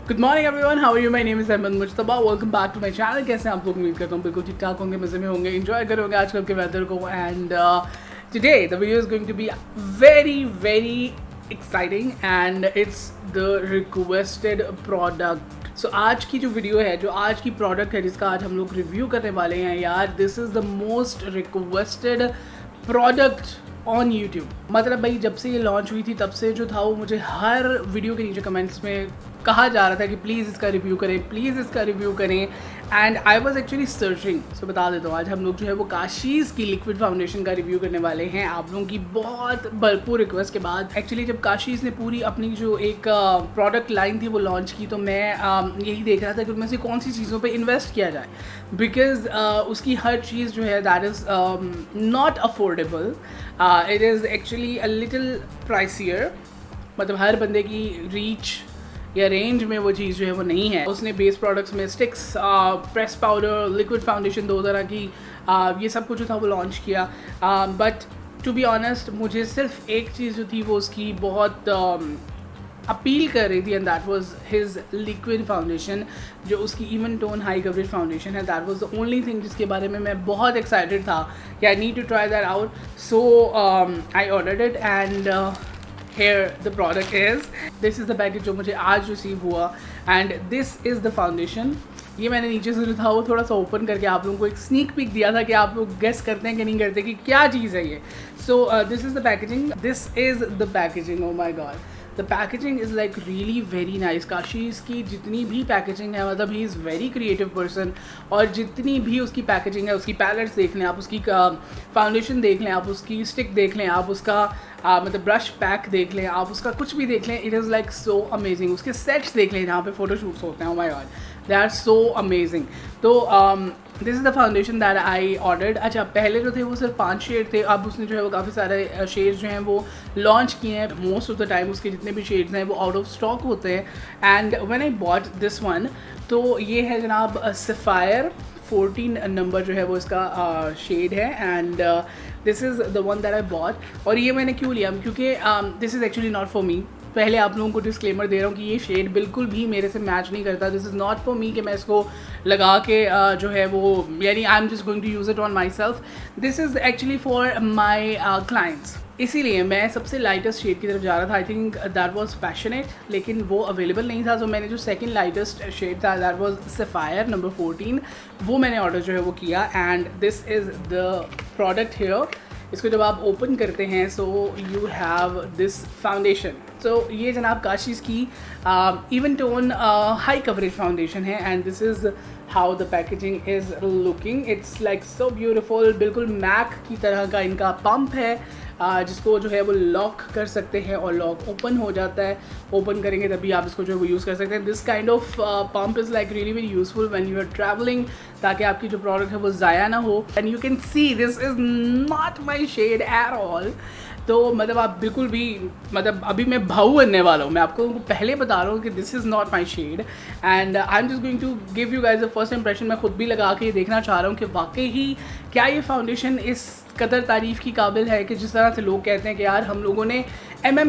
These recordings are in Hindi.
Good morning everyone, how are you? My name is Ahmed Mushtaba. Welcome back to my channel. कैसे हैं आप लोग? उम्मीद करता हूँ बिल्कुल ठीक ठाक होंगे, मज़े में होंगे, एंजॉय करोगे आजकल के वेदर को। And today the video is going to be very very exciting and it's the requested product. So आज की जो वीडियो है, जो आज की प्रोडक्ट है जिसका आज हम लोग रिव्यू करने वाले हैं यार, this is the most requested product on YouTube. मतलब भाई जब से ये लॉन्च हुई थी तब से जो था वो मुझे हर वीडियो के नीचे कमेंट्स में कहा जा रहा था कि प्लीज़ इसका रिव्यू करें, प्लीज़ इसका रिव्यू करें। And I was actually searching. So बता देता हूँ, आज हम लोग जो है वो काशीज़ की लिक्विड फाउंडेशन का रिव्यू करने वाले हैं आप लोगों की बहुत भरपूर रिक्वेस्ट के बाद। एक्चुअली जब काशीज़ ने पूरी अपनी जो एक प्रोडक्ट लाइन थी वो लॉन्च की, तो मैं यही देख रहा था कि उनमें से कौन सी चीज़ों पे इन्वेस्ट किया जाए, बिकॉज उसकी हर चीज़ जो है that is not affordable. It is actually a little pricier. मतलब हर बंदे की रीच या रेंज में वो चीज़ जो है वो नहीं है। उसने बेस प्रोडक्ट्स में sticks, press powder, liquid foundation, दो तरह की ये सब कुछ जो था वो लॉन्च किया। बट टू बी ऑनेस्ट मुझे सिर्फ एक चीज़ जो थी वो उसकी बहुत अपील कर रही थी, and that was his liquid foundation, जो उसकी even tone high coverage foundation है। That was the only thing जिसके बारे में मैं बहुत एक्साइटेड था कि I need to try that out. So I ordered it and here the product is, this is the package जो मुझे आज रिसीव हुआ, and this is the foundation। ये मैंने नीचे से जो था वो थोड़ा सा ओपन करके आप लोगों को एक स्नीक पिक दिया था कि आप लोग गेस करते हैं कि नहीं करते कि क्या चीज़ है ये। So this is the packaging, this is the packaging. Oh my god, the packaging is like really very nice. Kashee's की जितनी भी पैकेजिंग है, मतलब ही इज़ वेरी क्रिएटिव पर्सन, और जितनी भी उसकी पैकेजिंग है, उसकी पैलेट्स देख लें आप, उसकी फाउंडेशन देख लें आप, उसकी स्टिक देख लें आप, उसका मतलब ब्रश पैक देख लें आप, उसका कुछ भी देख लें, it is like so amazing. उसके सेट्स देख लें जहाँ पे फोटोशूट्स होते हैं, oh my God, they are so amazing. तो this is the foundation that I ordered. अच्छा, पहले जो थे वो सिर्फ 5 शेड थे, अब उसने जो है वो काफ़ी सारे शेड्स जो हैं वो लॉन्च किए हैं। मोस्ट ऑफ द टाइम उसके जितने भी शेड्स हैं वो आउट ऑफ स्टॉक होते हैं। And when I bought this one, तो ये है जनाब सफ़ायर 14 नंबर जो है वो इसका शेड है। And this is the one that I bought. और ये मैंने क्यों लिया, क्योंकि this is actually not for मी। पहले आप लोगों को डिस्क्लेमर दे रहा हूँ कि ये शेड बिल्कुल भी मेरे से मैच नहीं करता। This is not for me कि मैं इसको लगा के जो है वो, यानी I am just going to use it on my self. This is actually for my clients. इसीलिए मैं सबसे लाइटेस्ट शेड की तरफ जा रहा था। I think that was passionate, लेकिन वो अवेलेबल नहीं था। तो मैंने जो सेकंड लाइटेस्ट शेड था दैट वाज सफ़ायर नंबर 14, वो मैंने ऑर्डर जो है वो किया। And this is the product here. इसको जब आप ओपन करते हैं, so you have this foundation. So ये जनाब काशीज़ की even tone high coverage foundation है। And this is how the packaging is looking. It's like so beautiful. बिल्कुल मैक की तरह का इनका पंप है, जिसको जो है वो लॉक कर सकते हैं और लॉक ओपन हो जाता है। ओपन करेंगे तभी आप इसको जो है वो यूज़ कर सकते हैं। This kind of pump is like really very useful when you are travelling, ताकि आपकी जो प्रोडक्ट है वो ज़ाया ना हो। And you can see this is not my shade at all. तो मतलब आप बिल्कुल भी, मतलब अभी मैं भाऊ बनने वाला हूँ। मैं आपको पहले बता रहा हूँ कि this is not my shade, and I am just going to give you guys the first impression. मैं खुद भी लगा के देखना चाह रहा हूँ कि वाकई ही क्या ये फाउंडेशन इस कदर तारीफ़ की काबिल है कि जिस तरह से लोग कहते हैं कि यार हम लोगों ने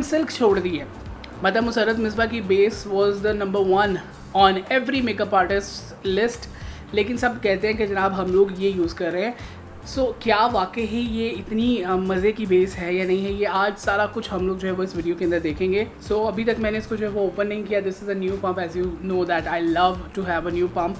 सिल्क छोड़ दी है। मतलब मुसर्रत मिसबा की base was the number 1 on every makeup artist list, लेकिन सब कहते हैं कि जनाब हम लोग ये यूज़ कर रहे हैं। सो क्या वाकई ही ये इतनी मज़े की बेस है या नहीं है, ये आज सारा कुछ हम लोग जो है वो इस वीडियो के अंदर देखेंगे। सो अभी तक मैंने इसको जो है वो ओपन नहीं किया। This is a new pump, as you know that I love to have a new pump,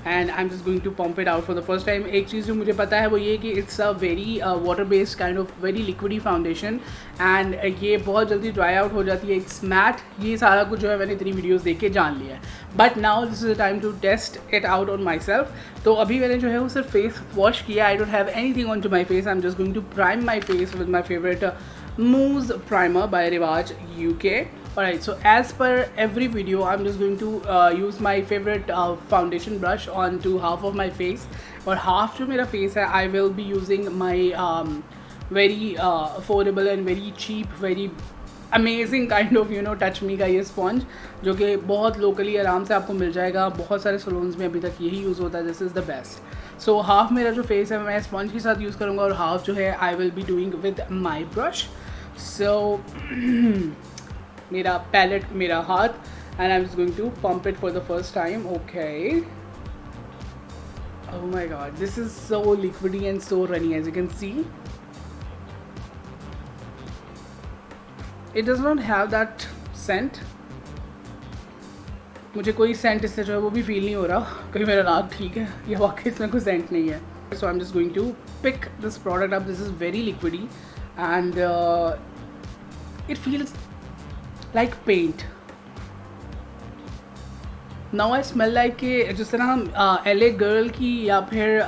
and I am just going to pump it out for the first time. एक चीज़ जो मुझे पता है वो ये कि it's a very water based kind of very liquidy foundation, and ये बहुत जल्दी ड्राई आउट हो जाती है। It's matte. ये सारा कुछ जो है मैंने इतनी वीडियोस देख के जान लिया है, but now this is the time to test it out on my self. तो अभी मैंने जो है वो सिर्फ फेस वॉश किया। I don't have anything on to my face. I am just going to prime my face with my favourite mousse primer by Rivaj UK. Alright, so as per every video, I'm just going to use my favorite foundation brush onto half of my face, और half जो मेरा face है I will be using my very affordable and very cheap, very amazing kind of touch me का ये स्पॉन्ज, जो कि बहुत लोकली आराम से आपको मिल जाएगा। बहुत सारे सलून्स में अभी तक यही यूज़ होता है। This is the best. So half मेरा जो फेस है मैं स्पॉन्ज के साथ यूज़ करूँगा, और हाफ जो है I will be doing with my brush. So मेरा पैलेट, मेरा हाथ and I'm just going to pump it for the first time. Okay. Oh my god, this is so liquidy and so runny, as you can see. It does not have that scent. मुझे कोई सेंट इससे जो है वो भी फील नहीं हो रहा कहीं मेरा नाक ठीक है या वाकई इसमें कोई सेंट नहीं है. So I'm just going to pick this product up. This is very liquidy and it feels like paint. Now I smell like कि जिस तरह हम LA गर्ल की या फिर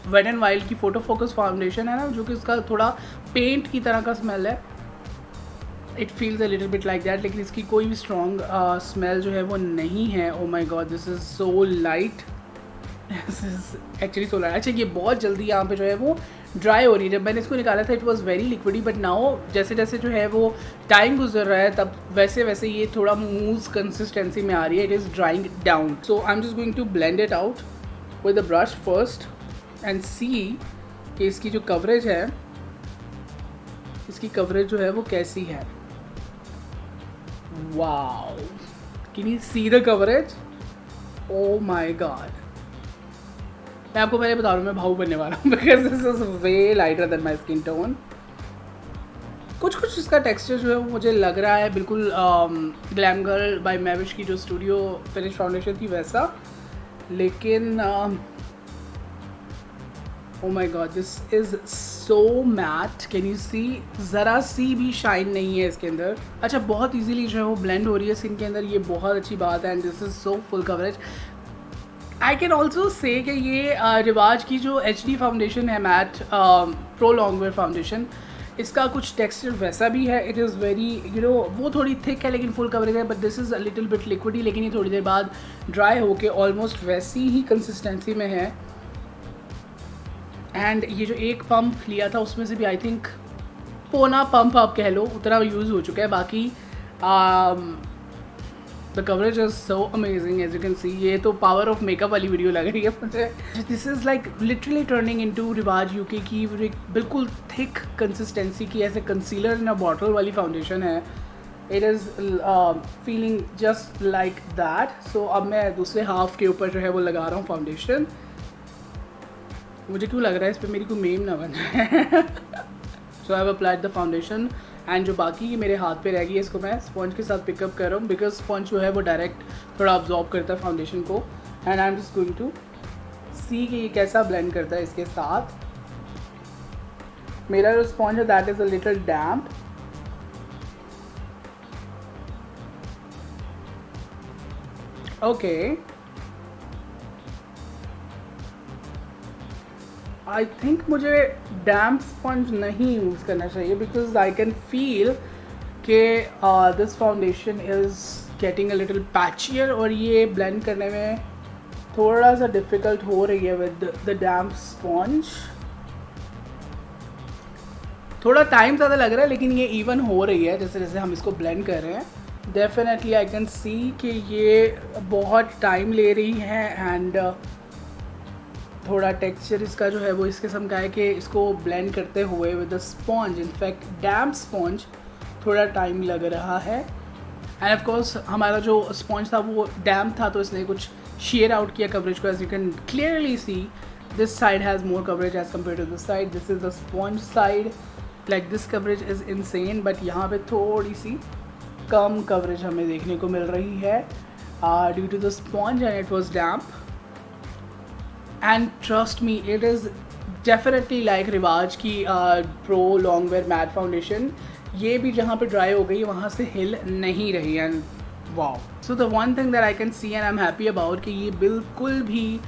वेट एंड वाइल्ड की फोटो फोकस फाउंडेशन है ना, जो कि उसका थोड़ा पेंट की तरह का स्मेल है. It feels a little bit like that, लेकिन इसकी कोई भी स्ट्रॉन्ग स्मेल जो है वो नहीं है. Oh my god, this is so light. This is actually so light. अच्छा, ये बहुत जल्दी यहाँ पे जो है वो ड्राई हो रही है. जब मैंने इसको निकाला था it was very liquidy, but now जैसे जैसे जो है वो टाइम गुजर रहा है तब वैसे वैसे ये थोड़ा मूज कंसिस्टेंसी में आ रही है. It is drying down. So I am just going to blend it out with the brush first and see कि इसकी जो कवरेज है, इसकी कवरेज जो है वो कैसी है. Wow, can you see the coverage? O my God. मैं आपको पहले बता रहा हूँ मैं भावुक बनने वाला हूँ because this is way lighter than my skin tone. कुछ इसका टेक्सचर जो है वो मुझे लग रहा है बिल्कुल ग्लैम गर्ल बाय मैविश की जो स्टूडियो फिनिश फाउंडेशन थी वैसा, लेकिन oh my god, this is so matte. Can you see? ज़रा सी भी शाइन नहीं है इसके अंदर. अच्छा, बहुत इजीली जो है वो ब्लेंड हो रही है स्किन के अंदर, ये बहुत अच्छी बात है. And this is so full coverage. I can also say कि ये रिवाज की जो HD फाउंडेशन है मैट प्रो लॉन्गवेयर फाउंडेशन, इसका कुछ टेक्सचर वैसा भी है. इट इज़ वेरी वो थोड़ी थिक है लेकिन फुल कवरेज है, but this is a little bit liquidy. लेकिन ये थोड़ी देर बाद ड्राई होके ऑलमोस्ट वैसी ही कंसिस्टेंसी में है. एंड ये जो एक पंप लिया था उसमें से भी आई थिंक पौना पंप आप कह लो उतना यूज़ हो चुका है. बाकी the coverage is so amazing as you can see. ये तो पावर ऑफ मेकअप वाली वीडियो लग रही है मुझे. This is like literally turning into Rivaj UK की बिल्कुल थिक कंसिस्टेंसी की ऐसे कंसीलर इन अ बॉटल वाली फाउंडेशन है. It is feeling just like that. So अब मैं दूसरे हाफ के ऊपर जो है वो लगा रहा हूँ फाउंडेशन. मुझे क्यों लग रहा है इस पर मेरी कोई मेम ना बन जाए. So I have applied the foundation and जो बाकी मेरे हाथ पे रह गई इसको मैं स्पॉन्ज के साथ पिकअप कर रहा हूँ बिकॉज स्पॉन्ज जो है वो डायरेक्ट थोड़ा अब्जॉर्ब करता है फाउंडेशन को. And I am just going to see कि ये कैसा ब्लेंड करता है इसके साथ. मेरा जो स्पॉन्ज है that is a little damp. Okay, I think मुझे डैम्प स्पंज नहीं यूज़ करना चाहिए बिकॉज आई कैन फील कि this foundation is getting a little patchier और ये ब्लेंड करने में थोड़ा सा डिफ़िकल्ट हो रही है विद द डैम्प स्पंज. थोड़ा टाइम ज़्यादा लग रहा है लेकिन ये इवन हो रही है जैसे जैसे हम इसको ब्लेंड कर रहे हैं. डेफिनेटली आई कैन सी कि ये बहुत टाइम ले रही है एंड थोड़ा टेक्सचर इसका जो है वो इस किस्म का है कि इसको ब्लेंड करते हुए with the sponge, in fact damp sponge, थोड़ा टाइम लग रहा है. एंड ऑफ कोर्स हमारा जो स्पॉन्ज था वो डैम्प था तो इसने कुछ शेयर आउट किया कवरेज को. As you can clearly see this side has more coverage as compare to this side. This is the sponge side. Like this coverage is insane, but यहाँ पे थोड़ी सी कम कवरेज हमें देखने को मिल रही है due to the sponge and it was damp. And trust me, it is definitely like रिवाज की प्रो लॉन्गवेयर मैट फाउंडेशन. ये भी जहाँ पे ड्राई हो गई वहाँ से हिल नहीं रही. And wow, so the one thing that I can see and I am happy about कि ये बिल्कुल भी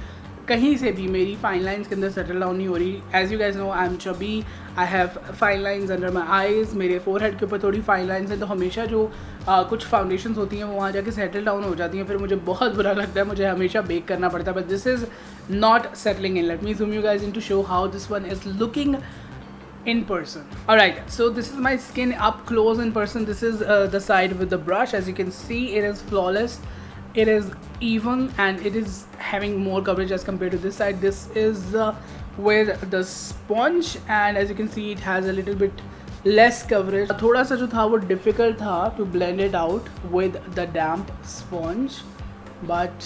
कहीं से भी मेरी फाइन लाइन्स के अंदर सेटल डाउन नहीं हो रही. As you guys know I am chubby, I have fine lines under my eyes. मेरे फोरहेड के ऊपर थोड़ी फाइन लाइन्स हैं तो हमेशा जो कुछ फाउंडेशंस होती हैं वो वहाँ जाके सेटल डाउन हो जाती हैं. फिर मुझे बहुत बुरा लगता है, मुझे हमेशा बेक करना पड़ता है. But this is not settling in. Let me zoom you guys in to show how this one is looking in person. Alright, so this is my skin up close in person. This is the side with the brush. As you can see, it is flawless, it is even, and it is having more coverage as compared to this side. This is with the sponge, and as you can see, it has a little bit less coverage, थोड़ा सा जो था वो डिफ़िकल्ट था to blend it out with the damp sponge, but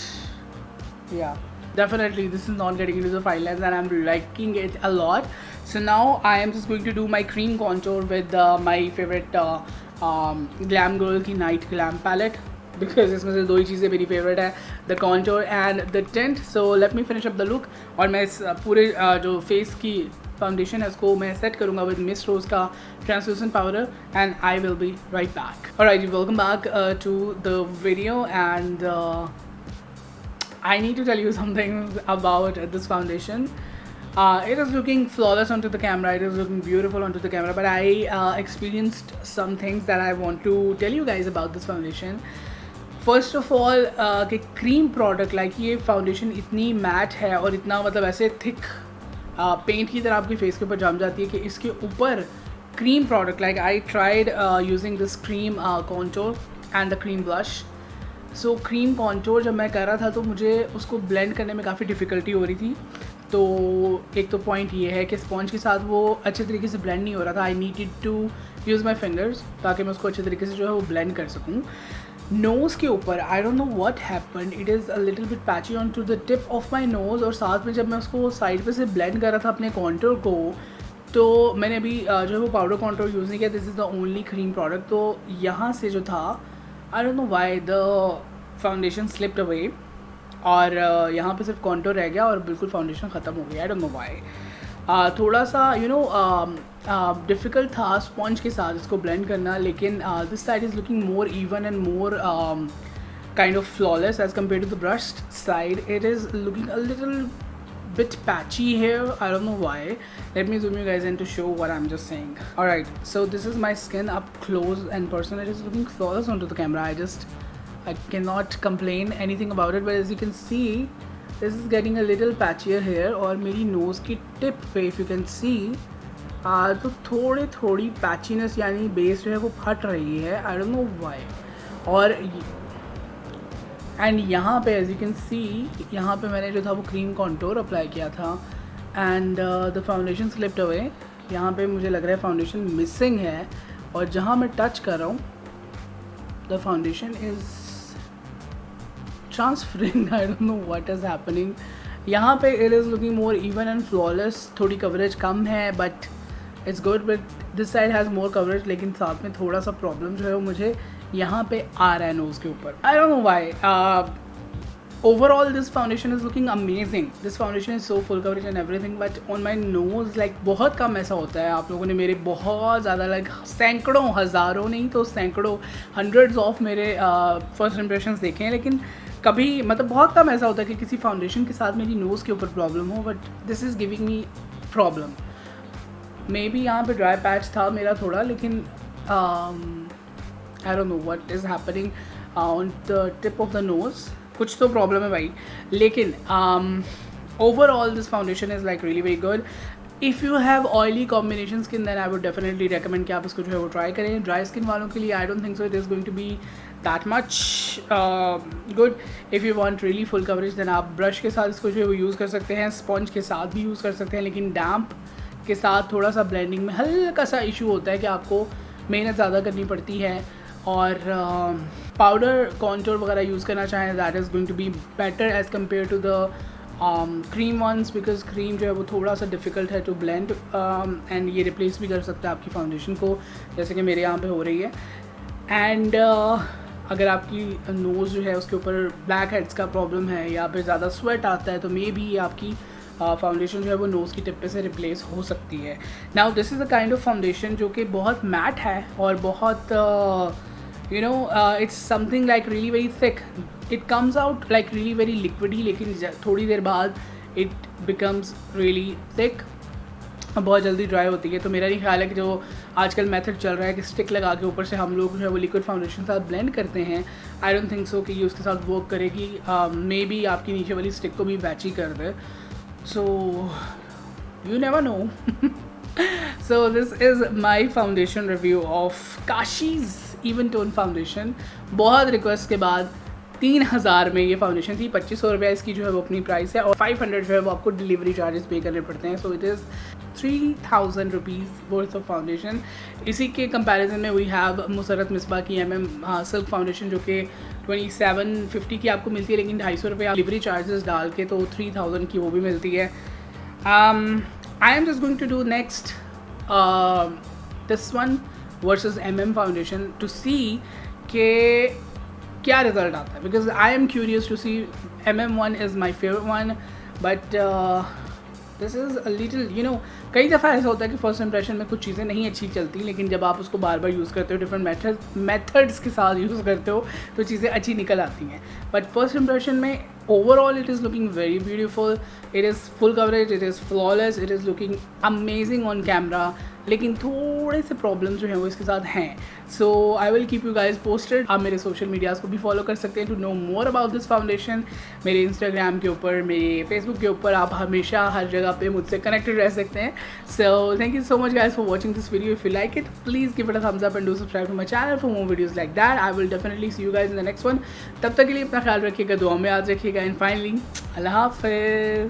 yeah, definitely this is not getting into the fine lines and I'm liking it a lot. So now I am just going to do my cream contour with my favorite Glam Girl की Night Glam palette, because इसमें से दो ही चीज़ें मेरी फेवरेट है, the contour and the tint. So let me finish up the look. और मैं इस पूरे जो फेस की फाउंडेशन है उसको मैं सेट करूँगा विद मिस रोज़ का translucent powder, and I will be right back. Alright, welcome back to the video, and I need to tell you something about this foundation. It is looking flawless onto the camera, it is looking beautiful onto the camera, but I experienced some things that I want to tell you guys about this foundation. First of all, कि cream product like ये foundation इतनी matte है और इतना मतलब ऐसे thick paint की तरह आपकी face के ऊपर जम जाती है कि इसके ऊपर cream product like I tried using this cream contour and the cream blush. So cream contour जब मैं कर रहा था तो मुझे उसको ब्लेंड करने में काफ़ी डिफ़िकल्टी हो रही थी. तो एक तो पॉइंट ये है कि स्पॉन्ज के साथ वो अच्छे तरीके से ब्लेंड नहीं हो रहा था. I needed to use my fingers ताकि मैं उसको अच्छे तरीके से जो है वो ब्लेंड कर सकूँ. नोज़ के ऊपर I don't know what happened, it is a little bit patchy on to the tip of my nose. और साथ में जब मैं उसको साइड पे से ब्लेंड कर रहा था अपने कॉन्टोर को, तो मैंने अभी जो है वो पाउडर कॉन्टोर यूज़ नहीं किया. This is the only cream product. तो यहाँ से जो था, आई don't know why the foundation slipped away और यहाँ पे सिर्फ कॉन्टोर रह गया और बिल्कुल फाउंडेशन ख़त्म हो गया. आई डोंट नो व्हाई. थोड़ा सा डिफ़िकल्ट था स्पॉन्ज के साथ इसको ब्लेंड करना, लेकिन this side is looking more even and more kind of flawless as compare to the brushed side. It is looking a little bit patchy here, I don't know why. Let me zoom you guys in to show what I'm just saying. Alright, so this is my skin up close and personal. It is looking flawless onto the camera. I cannot complain anything about it, but as you can see, this is getting a little patchier here. और मेरी nose की tip पे if you can see, तो थोड़ी patchiness यानी base जो है वो फट रही है. I don't know why. और एंड यहाँ पे एज यू कैन सी, यहाँ पे मैंने जो था वो क्रीम कॉन्टोर अप्लाई किया था and the foundation slipped away. यहाँ पे मुझे लग रहा है फाउंडेशन मिसिंग है, और जहाँ मैं टच कर रहा हूँ the foundation is transferring. I don't know what is happening. यहाँ पे it is looking more even and flawless. थोड़ी कवरेज कम है but it's good. But this side has more coverage, लेकिन साथ में थोड़ा सा प्रॉब्लम जो है वो मुझे यहाँ पे आ रहा है नोज़ के ऊपर. I don't know why. Overall this foundation is looking amazing. This foundation is so full coverage and everything, but on my nose like बहुत कम ऐसा होता है. आप लोगों ने मेरे बहुत ज़्यादा लाइक सैकड़ों, हज़ारों नहीं तो सैकड़ों, हंड्रेड्स ऑफ मेरे फर्स्ट इंप्रेशंस देखे हैं, लेकिन कभी मतलब बहुत कम ऐसा होता है कि किसी फाउंडेशन के साथ मेरी नोज़ के ऊपर प्रॉब्लम हो. But this is giving me problem. May be यहाँ पे ड्राई पैच था मेरा थोड़ा, लेकिन I don't know what is happening on the tip of the nose. कुछ तो प्रॉब्लम है भाई. लेकिन overall this foundation is like really very good. If you have oily combination skin, then I would definitely recommend कि आप इसको जो है वो ट्राई करें. ड्राई स्किन वालों के लिए I don't think so it is going to be that much good. If you want really full coverage, then आप ब्रश के साथ इसको जो है वो यूज़ कर सकते हैं, स्पॉन्ज के साथ भी यूज़ कर सकते हैं. लेकिन डैम्प के साथ थोड़ा सा ब्लेंडिंग में हल्का सा इशू होता है कि आपको मेहनत ज़्यादा करनी पड़ती है. और पाउडर कॉन्टोर वगैरह यूज़ करना चाहें, that is going to be better as compare to the cream ones, because cream जो है वो थोड़ा सा डिफ़िकल्ट है टू ब्लेंड एंड ये रिप्लेस भी कर सकता है आपकी फाउंडेशन को, जैसे कि मेरे यहाँ पे हो रही है. एंड अगर आपकी नोज़ जो है उसके ऊपर ब्लैक हेड्स का प्रॉब्लम है या फिर ज़्यादा स्वेट आता है, तो मे बी आपकी फाउंडेशन जो है वो नोज़ की टिप पे से रिप्लेस हो सकती है. Now this is a kind of foundation जो कि बहुत मैट है और बहुत it's something like really very thick. It comes out like really very liquidy, लेकिन थोड़ी देर बाद it becomes really thick, बहुत जल्दी ड्राई होती है. तो मेरा नहीं ख्याल है कि जो आजकल मेथड चल रहा है कि स्टिक लगा के ऊपर से हम लोग जो है वो लिक्विड फाउंडेशन के साथ ब्लेंड करते हैं, आई डोंट थिंक सो कि ये उसके साथ वर्क करेगी. मे बी आपकी नीचे वाली स्टिक को भी बैची कर दे. So you never know. So this is my foundation review of Kashi's Even Tone Foundation. बहुत रिक्वेस्ट के बाद 3000 में ये फाउंडेशन थी। 2500 रुपया इसकी जो है वो अपनी प्राइस है और 500 जो है वो आपको डिलीवरी चार्जेस पे करने पड़ते हैं। So it is 3000 rupees worth of foundation. इसी के कंपैरिजन में वी हैव मुसरत मिसबा की सिल्क फाउंडेशन जो कि 2750 की आपको मिलती है, लेकिन 250 रुपये डिलीवरी चार्जेस डाल के तो 3000 की वो भी मिलती है। I am just going to do next this one versus foundation to see के क्या रिजल्ट आता है, because I am curious to see. One is my favourite one, but this is a little कई दफ़ा ऐसा होता है कि फर्स्ट इंप्रेशन में कुछ चीज़ें नहीं अच्छी चलती, लेकिन जब आप उसको बार बार यूज़ करते हो, डिफरेंट मेथड्स के साथ यूज़ करते हो, तो चीज़ें अच्छी निकल आती हैं। बट फर्स्ट इंप्रेशन में overall it is looking very beautiful, it is full coverage, it is flawless, it is looking amazing on camera, लेकिन थोड़े से प्रॉब्लम्स जो हैं वो इसके साथ हैं। So I will keep you guys posted. आप मेरे सोशल मीडियाज़ को भी फॉलो कर सकते हैं to know more about this foundation. मेरे इंस्टाग्राम के ऊपर, मेरे फेसबुक के ऊपर आप हमेशा हर जगह पे मुझसे कनेक्टेड रह सकते हैं। So thank you so much guys for watching this video. If you like it please give it a thumbs up and do subscribe to my channel for more videos like that. I will definitely see you guys in the next one. तब तक के लिए अपना ख्याल रखिएगा, दुआ में याद रखिएगा, एंड फाइनली अल्लाह हाफ़िज़।